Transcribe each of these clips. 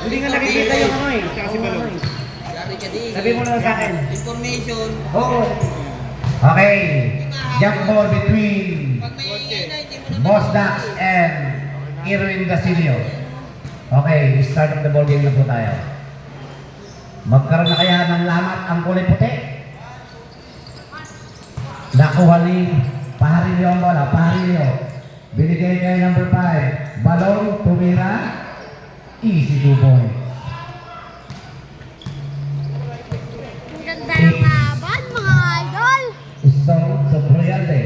Hindi nga nakikita yung ano eh. Tsaka si Balong. Sabi mo lang sa akin. Information. Oo. Okay. Jump ball between Boss Dax and Irwin Gasilio. Okay, start of the ball game na po tayo. Magkaroon na kaya ng lamat ang kulay puti? Nakuha ni Paharilio ang bola. Paharilio. Binigay kay number 5. Balong, tumira. Easy 2 points. Ang ganda ng laban, mga idol. Stone to Proyalde.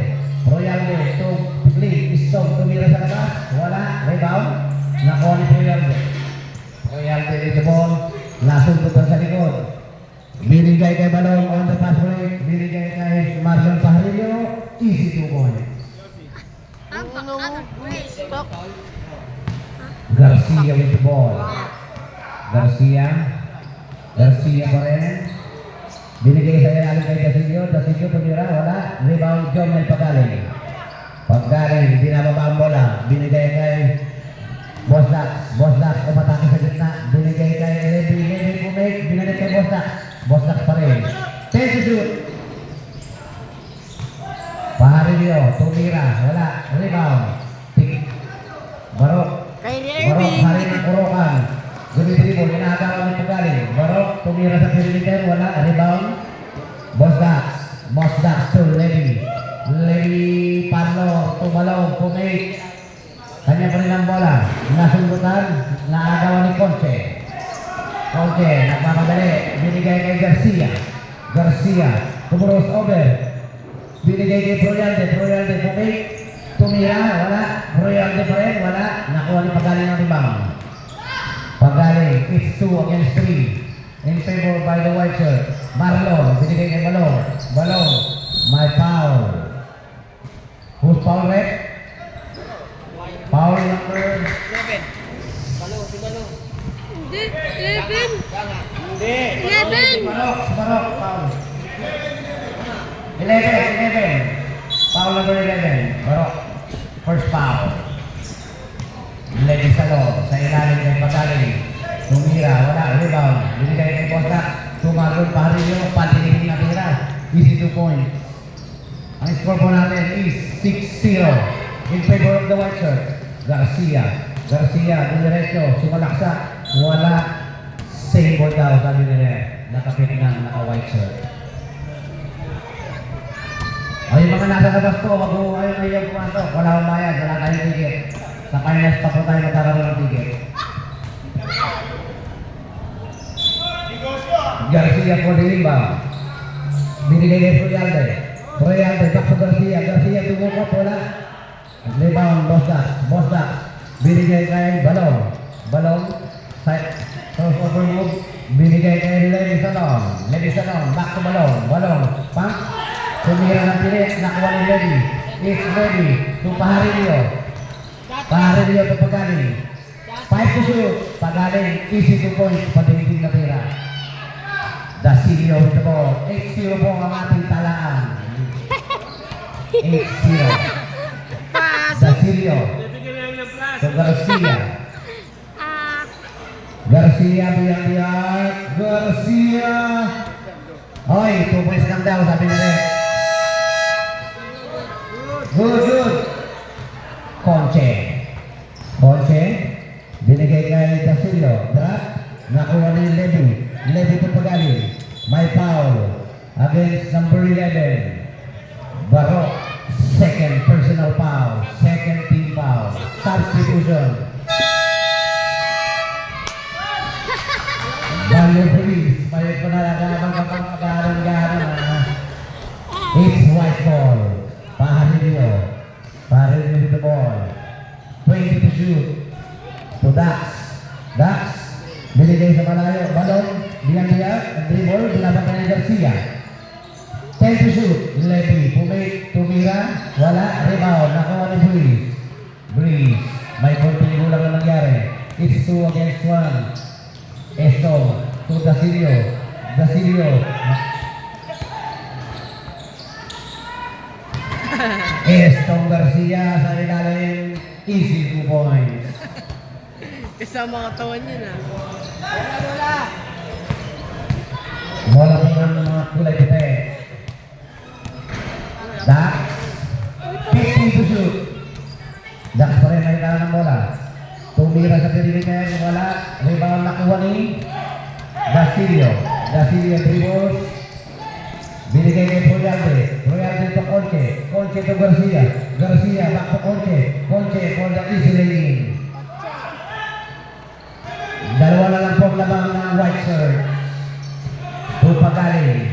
Proyalde to Lee. Stone tumira sa labas. Wala. Rebound. Nakuha ni Proyalde. Proyalde with the ball. Nasuntutan sa likod. Binigay kay Balong on the pass break. Binigay kay Marlon Pajarillo. Easy 2 points. Garcia with the ball. Garcia pa rin. Binigay sa ilalim kay Dasilio. Dasilio tumira. Wala. Rebound John may pagaling. Paggaling. Binababa ang bola. Binigay kay Boss Dax. Boss Dax umatake sa gitna. Binigay kay Levi. Levi pumake. Binigay kay Boss Dax. Boss Dax pa rin. 10 to shoot. Paharilio. Tumira. Wala. Rebound. Barok. Barok. Hari ng Kurokan. Gumidribol. Inaagawan ng pagaling. Barok. Tumira sa perimeter. Wala. Rebound. Boss Dax. Boss Dax to Levi. Levi Panlo. Tumalong. Pumake. Kanya pa rin ang bola. Nasundutan. Naagawan ni Conche. Conche. Nagmamadali. Binigay kay Garcia. Garcia. Tumuros over. Binigay kay Proyalde. Proyalde pumake. Tumira. Wala. Proyalde pa rin. Wala. Nakuha ni Pagaling ng rebound. Pagaling. It's 2 against 3. In favor by the white shirt. Marlon. Binigay kay Balong. Balong. My foul. Who's foul rep? Foul number 11. Balong, si Balong. Hindi, 11. Hindi. 11. Barok, foul. 11. Foul number 11. Barok. First foul. Lady Salon. Sa ilalim kay Pagaling. Tumira. Wala. Rebound. Binigay kay Bosta. Tumagon Paharilio. Patingin na tira. Easy 2 points. Ang score po natin is 6-0. In favor of the white shirt. Garcia, diretso, sumalaksa, wala, same ball daw, sabi nila, nakapit ng naka-white shirt. Ay, mga nasa labas po, wag mo ayaw na iyong pumasok, wala akong bayad, wala tayong ticket. Sa finals pa po tayo magkakaroon ng ticket. Garcia po dilimba. Binigay kay Proyalde, back to Garcia tumukot, wala. Rebound, Boss Dax. Binigay kay Balong. Crossover move. Binigay kay Levi Salon. Back to Balong. Pump. Tumira ng pilit. Nakuha ni Levi. It's Levi to Paharilio. Paharilio to Pagaling. 5 to shoot. Pagaling. Easy 2 points. Patingin na tira. Dasilio with the ball. 8-0 po ang ating talaan. 8-0. Dasilio. So Garcia. Garcia. Hoy, 2 points lang daw, sabi nila. Good. Conche. Binigay kay Dasilio. Drop. Nakuha ni Levi to Pagaling. May foul against number 11. Barok. Second personal foul. Second team foul. Substitution. Value police. May panalagabang kapag-agaran-garan. It's white ball. Paharilio with the ball. 20 to shoot. To Dax. Binigay sa malayo. Balong. Bilang-bilang. Dribble. Binabang ni Garcia. 10 to shoot. Levi. Pumake. Tumira. Wala. Rebound. Nakuha ni Breeze. May konting gulang na nangyari. It's 2 against 1. Esto. To Dasilio. Estong Garcia sa ilalim. Easy 2 points. Kasama katawan yun ah. Bola. Bola po ng mga kulay puti. Dax. 15 to shoot. Dax pa rin may ng bola. Tumira sa perimeter. Wala. Rebound nakuha ni Dasilio. Dasilio dribbles. Binigay kay Royalde. Royalde to Conche. Conche to Garcia. Garcia back to Conche. Conche for the easy laying. Dalawa na lang po ang labang ng white shirt. Pagkali.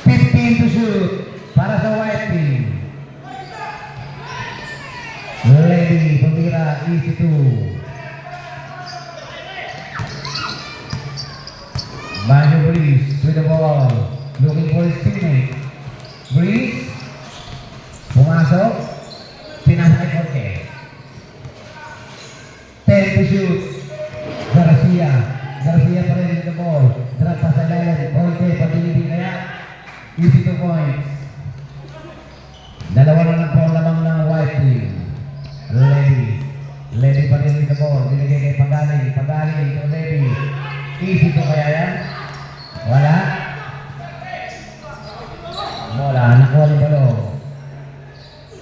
15 to shoot para sa white team. Lady, pumira, easy to. Banjo Breeze with the ball. Looking for his teammate. Breeze. Pumasok. Pinasa kay Conche. 10 to shoot. Garcia. Garcia pa rin with the ball. Drag pa sa ilalim. Conche, patilibig kaya. Easy 2 points. Dalawa na lang po ang lamang ng white team. Lady. Lady pa rin with the ball. Binigay kay Pagaling. Pagaling to Lady. Easy 2 kaya yan? Wala. Bola. Nakuha ni Balo.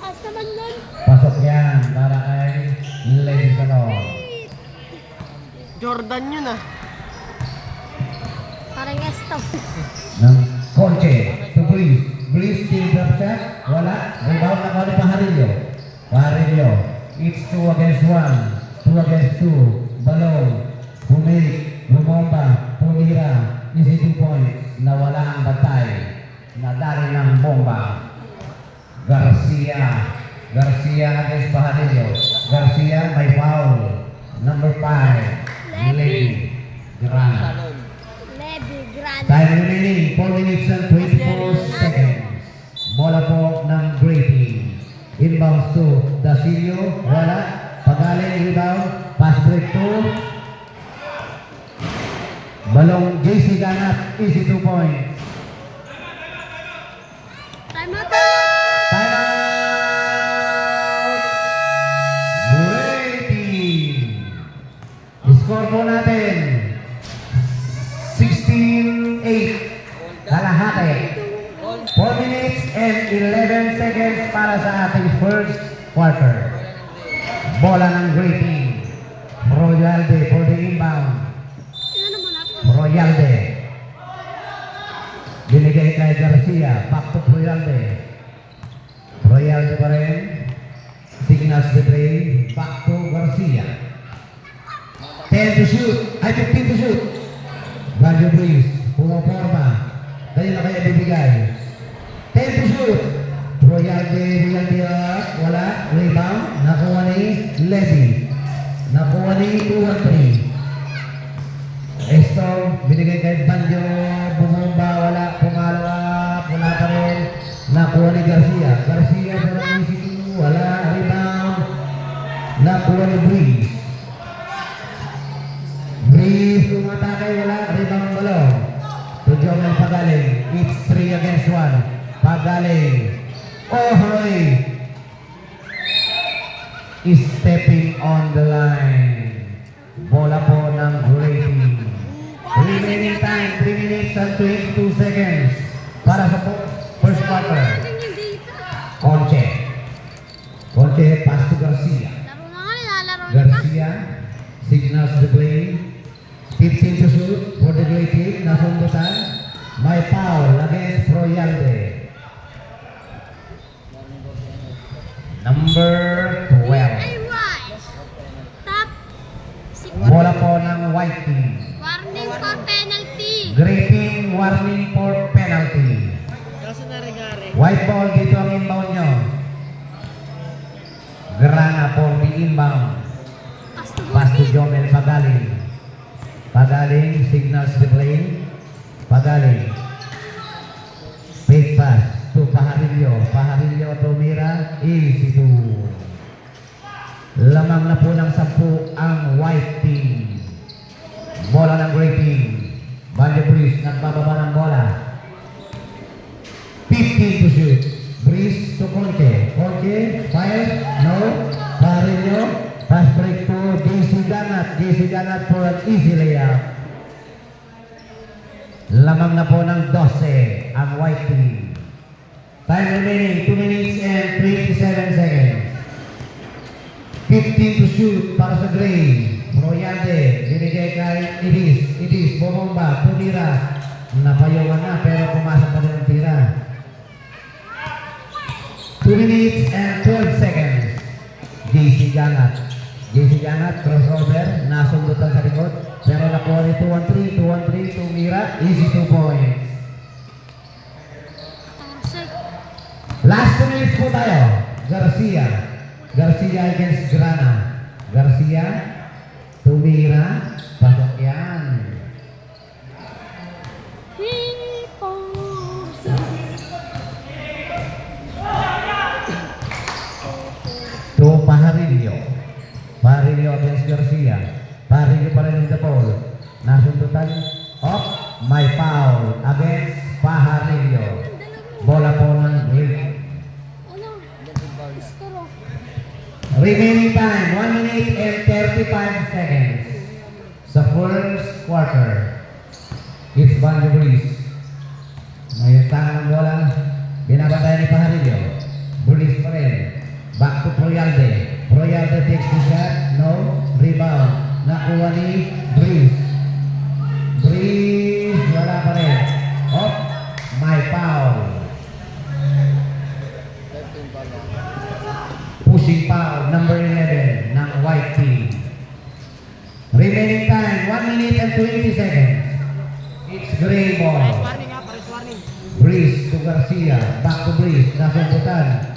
As naman nun. Pasok yan para kay Lady Salon. Jordan yun ah. Parang esto. Ng Conche to Breeze. Breeze still drop shot. Wala. Rebound na kawali Pajarillo. Pajarillo. It's 2 against 1. 2 against 2. Balon. Bumalik. Bumomba. Pumira. Easy 2 points. Nawala ang batay. Nadali ng bomba. Garcia. Garcia against Pajarillo. Garcia may foul. Number 5. Lady. Grant. Salon. Levy, Grande. Time remaining, 4 minutes and 24 seconds. Bola po ng Grady. Inbounds to Dasilio. Wala. Pagaling, rebound. Pass break to Balong JC Ganap. Easy 2 points. Time out. Time out! Grady. Score po natin. 16-8. Kalahati. 4 minutes and 11 seconds para sa ating first quarter. Bola ng Grady. Royalde for the inbound. Ano naman ako? Royalde. Binigay kay Garcia. Back to Royalde. Royalde pa rin. Signals the play. Back to Garcia. 10 to shoot. Ay, 15 to shoot. Banjo Breeze. Pumaporma. Dahil na kaya bibigay. 10 to shoot. Royalde. Royalde. Wala. Rebound. Nakuha ni Levy. Nakuha ni 2-3. Esto, binigay kay Banjo, bumomba, wala, pumalawa, wala pa rin. Nakuha ni Garcia. Garcia, parang easy, wala, rebound. Nakuha ni Breeze. Breeze, tumatakay, wala, rebound balo. To Jomel Pagaling. It's 3 against 1. Pagaling. Oh, hoy! Is stepping on the line. Bola po ng Grady. Remaining time, 3 minutes and 22 seconds para sa first quarter. Asan yung data? Conche. Conche, pass to Garcia. Laro na nga, nilalaro na pa. Garcia signals the play. 15 to shoot for the Grey team. Nasundutan. May foul against Royalde. Number 12. Ay, right. Top. Bola po ng white team. Warning for penalty. Grey team, warning for penalty. Kaso nare-gare. White ball, dito ang inbound nyo. Grana for the inbound. Pass to Pass to Bukit. Jomel Pagaling. Pagaling, signals the play. Pagaling. Fake pass to Pajarillo. Pajarillo to Mira. Easy to. Lamang na po ng 10 ang white team. Bola ng Grey team. Banjo Breeze, nagbababa ng bola. 15 to shoot. Breeze to Conche. Conche, fire, no. Pajarillo, pass break to JC Lamang na po ng 12 ang white team. Time remaining 2 minutes and 27 seconds. 15 to shoot para sa gray. Proyade, binigay kay Ibis. Ibis, bomba, tumira. Napayungan na pero pumasok pa rin ang tira. 2 minutes and 12 seconds. JC Gangat. JC Gangat, crossover, nasundutan sa likod. Pero nakuha ni 2-1-3, tumira, easy 2 points. Tarsik. Last 2 minutes po tayo. Garcia. Garcia against Grana. Garcia, tumira, pasok yan. To Pajarillo. Pajarillo against Garcia. Pajarillo pa rin yung the ball. Nasundutan. Up. May foul against Pajarillo. Bola po ng break. Ano? Iskaro. Remaining time, 1 minute and 35 seconds. Sa first quarter. It's Banjo Breeze. May tangan ng bola. Binabatay ni Pajarillo. Breeze pa rin. Back to Proyalde. Proyalde takes the shot. No. Rebound. Nakuha ni Breeze. Breeze. Wala pa rin. Up. May foul. Pushing foul. Number 11 ng white team. Remaining time. 1 minute and 20 seconds. It's gray ball. Warning ha, pares warning. Breeze to Garcia. Back to Breeze. Nasundutan.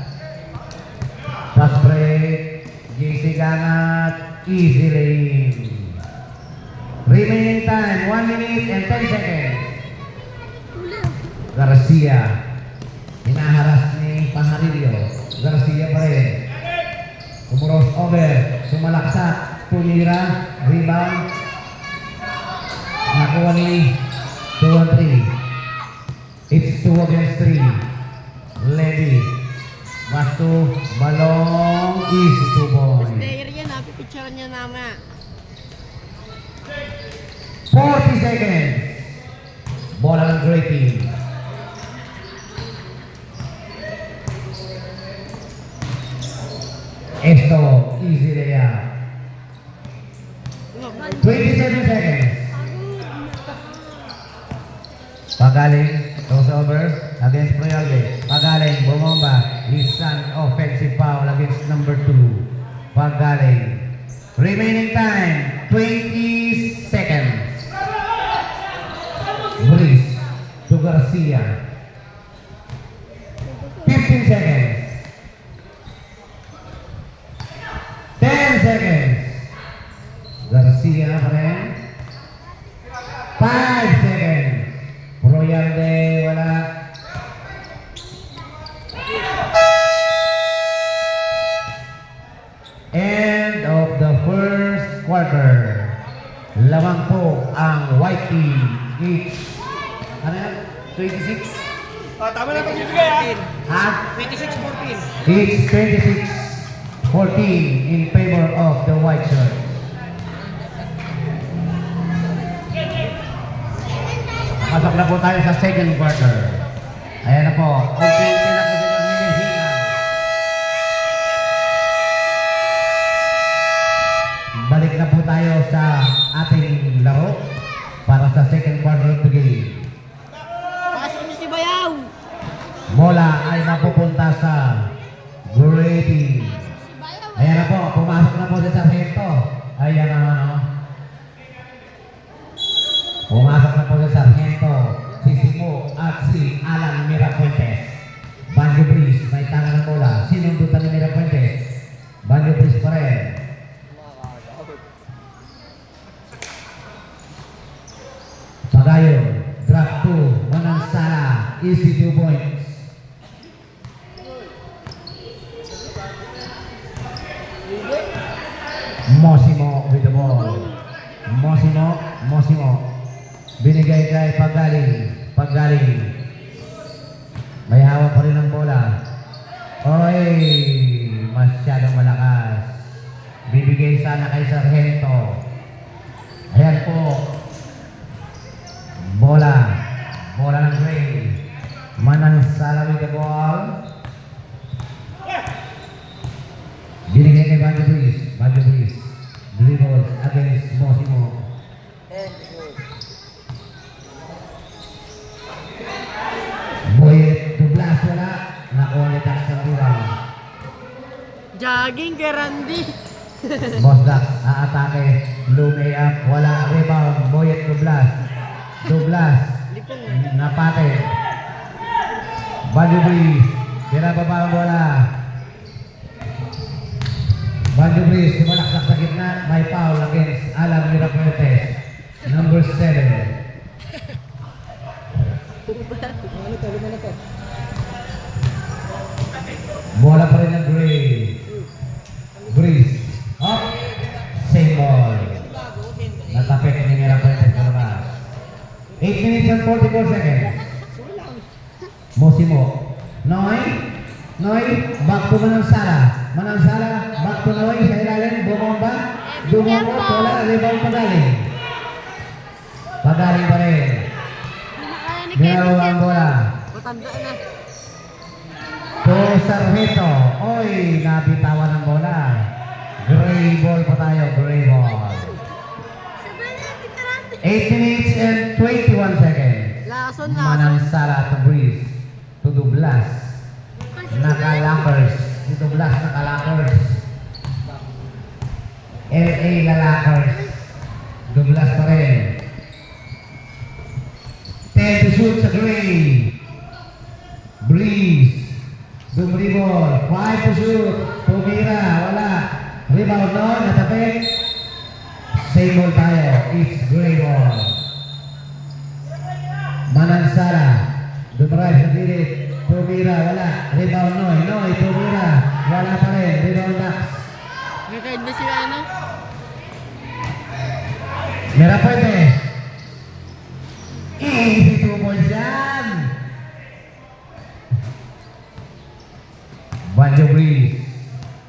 Pass break. JC Ganat. Easy lane. Remaining time. 1 minute and 10 seconds. Garcia. Hinaharas ni Pajarillo. Garcia pa rin. Umuros over. Sumalaksak. Tumira. Rebound. Nakuha ni 2-3. It's 2 against 3. Levy. Basto, balong, easy 2 points. Player yan ha, pipicturean niya naman. 40 seconds. Bola ng great team. Esto, easy layup. 27 seconds. Pagaling, crossover against Proyalde. Pagaling, bumomba. Lisan, offensive foul against number 2. Pagaling. Remaining time, 20 seconds. Breeze to Garcia. 15 seconds. 10 seconds. Garcia pa rin. 5 seconds. Proyalde, wala. End of the first quarter. Lamang po ang white team. Each, ano yan? 26. Tama na ito bibigay ha. Ha? 26-14. It's 26-14 in favor of the white shirt. Pasok na po tayo sa second quarter. Ayan na po. Okay, na po sila hinihinga. Balik na po tayo sa ating laro para sa second quarter of the game. Pasok niyo si Bayaw. Bola ay mapupunta sa gray team. Ayan na po, pumasok na po si Sargento. Ayan naman o. Pumasok na po si Sargento, si Simo at si Alan Mirafuentes. Banjo Breeze, may tangan ng bola. Sinundutan ni Mirafuentes. Banjo Breeze pa rin. Pagayon, drop 2, Manansala, easy 2 points. Mosimo with the ball. Mosimo. Binigay kay Pagaling. May hawak pa rin ang bola. Oy, masyadong malakas. Bibigay sana kay Sargento. Ayan po. Bola. with the ball. Binigay kay Banjo Breeze. Banjo Breeze. Dribbles against Mosimo. Boyet to blast wala. Nakuha ni Tax ng rebound. Jogging kay Randy. Boss Dax aatake. Lume up. Wala. Rebound. Boyet to blast. To blast. Napate. Banjo Breeze. Tira pa ang bola. Banjo Breeze. Tumalaksak sa gitna. May foul against Alan Mirafuertes. Number 7. Bola pa rin ng Gray. Breeze. Up. Same ball. Natapik ni Mirafuertes sa labas. 8 minutes and 44 seconds. Mosimo. Noy. Noy. Back to Manansala. Manansala. Back to Noy. Sa ilalim. Bumomba. Dumomba. Wala. Rebound pagaling. Pagaling pa rin. Ginagawa ang bola. Matanda na. To Sarmiento. Oy, nabitawan ng bola. Gray ball pa tayo. Gray ball. 8 minutes and 21 seconds. Lason. Manansala to Breeze. To Douglas. Naka-lockers. Si Douglas naka-lockers. LA lalakers. Douglas pa rin. 10 to shoot sa Gray. Breeze. Dumribol. 5 to shoot. Tumira. Wala. Rebound no. Natapik. Same ball tayo. It's Gray ball. Manansala. Dumrive sa dilit. Tumira. Wala. Rebound Noy. Noy. Tumira. Wala pa rin. Rebound Dax. Nakain na sila ano? Mirafuertes. Easy 2 points yan. Banjo Breeze.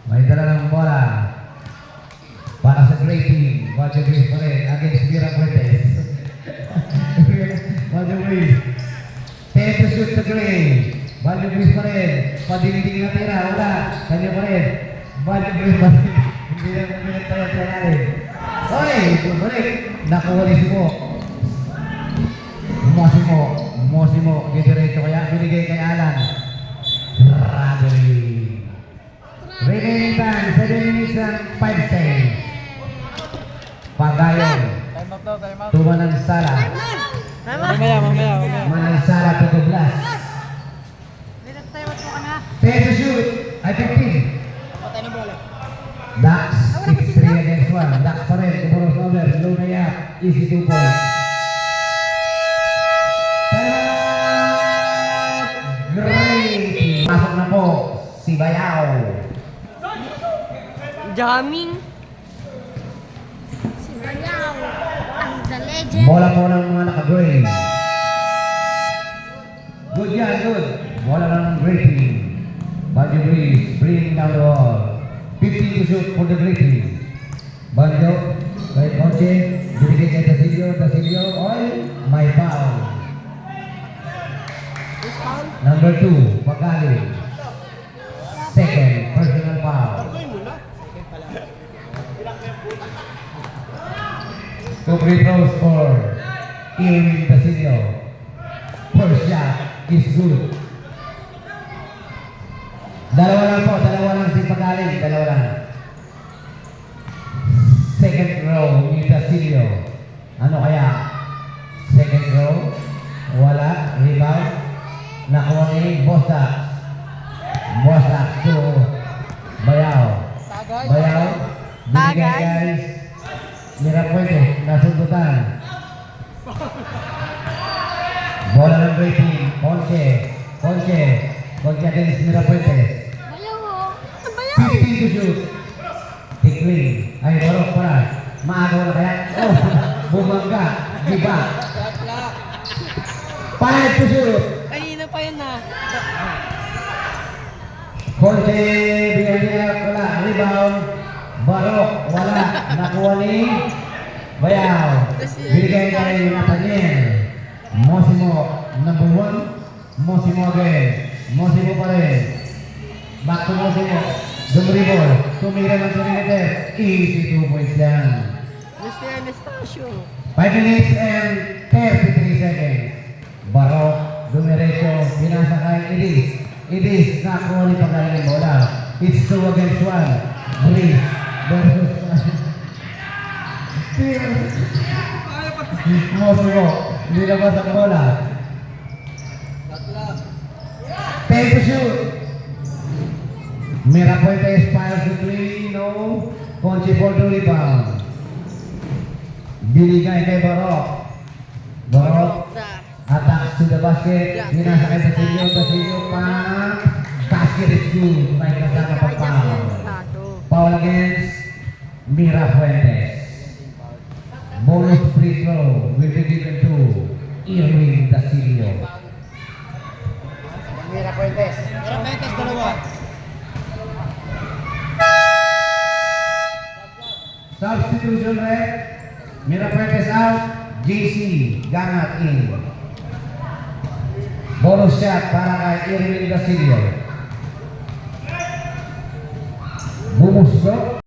May dala ng bola. Para sa Gray team. Banjo Breeze pa rin. Against Mirafuertes. Banjo Breeze. 10 to shoot sa Gray. Banjo Breeze pa rin. Padiniting na tira. Wala. Kanya pa rin. Banjo Breeze pa rin. Hindi na kumilit tayo sa natin. Oy! Bumalik. Nakuha ni Simo. Mosimo. Didiretso kaya. Binigay kay Alan. Radley. Remaining time. 7 minutes and 5 seconds. Pagayon. Time out daw, time out. Manansala. Mamaya. Manansala to Douglas. Tayo mo ka na. 10 to shoot. Ay 15. Patay ng bola. Dax. 6-3 against 1. Dax pa rin. Kumoros over. Low na yan. Easy 2 points. Great! Pasok na po si Bayaw. Jamming. Si Bayaw. Ang the legend. Bola po ng mga naka-green. Good yan, good. Bola ng great team. Banjo Breeze, bring down the ball. 15 to shoot for the great team. Banjo, kay Conche, binigay kay Dasilio, oy, may foul. Number 2, Pagaling. Second, personal foul. Two free throws for Irwin Dasilio. First shot is good. Dalawa lang si Pagaling, dalawa lang. Second row ni Dasilio. Ano kaya? Second row, wala, rebound. Nakuha ni Bosa to Bayaw. Bayaw, binigay guys. Mirafuertes, nasundutan. Bola ng great team. Conche against Mirafuertes. Bayaw oh. Ang bayaw. 15 to shoot. Tikling. Ay, barok para. Maagaw na kaya. Oh, bumangga. Giba. 5 to shoot. Kanina pa yun na. Conche, bigyan niya. Wala. Rebound. Barok. Wala. Nakuha ni Bayaw. Binigay kay Nathaniel. Mosimo. Number 1. Mosimo again. Mosimo pa rin. Back to Mosimo. Dumribol. Tumira ng 2 meter. Easy 2 points yan. Mr. Anastasio. 5 minutes and 33 seconds. Barok, dumiretso, pinasa kay Idis. Idis, nakuha ni pagkain ng bola. It's 2 against 1. Breeze versus Mosimo, nilabas ang bola. Take to shoot. Mirapuentes fires to 3, no. Conchi for the rebound. Binigay kay Barok. Barok. Attack to the basket. Pinasa kay Basilio. Basilio pa. Basket is good. May kasama pa foul. Foul against Mirapuentes. Bonus free throw will be given to Irwin Basilio. Mirapuentes, dalawa. Substitution red. Mirapuentes out. JC Gangat in. Bonus shot para kay Irwin Basilio. Bumusok.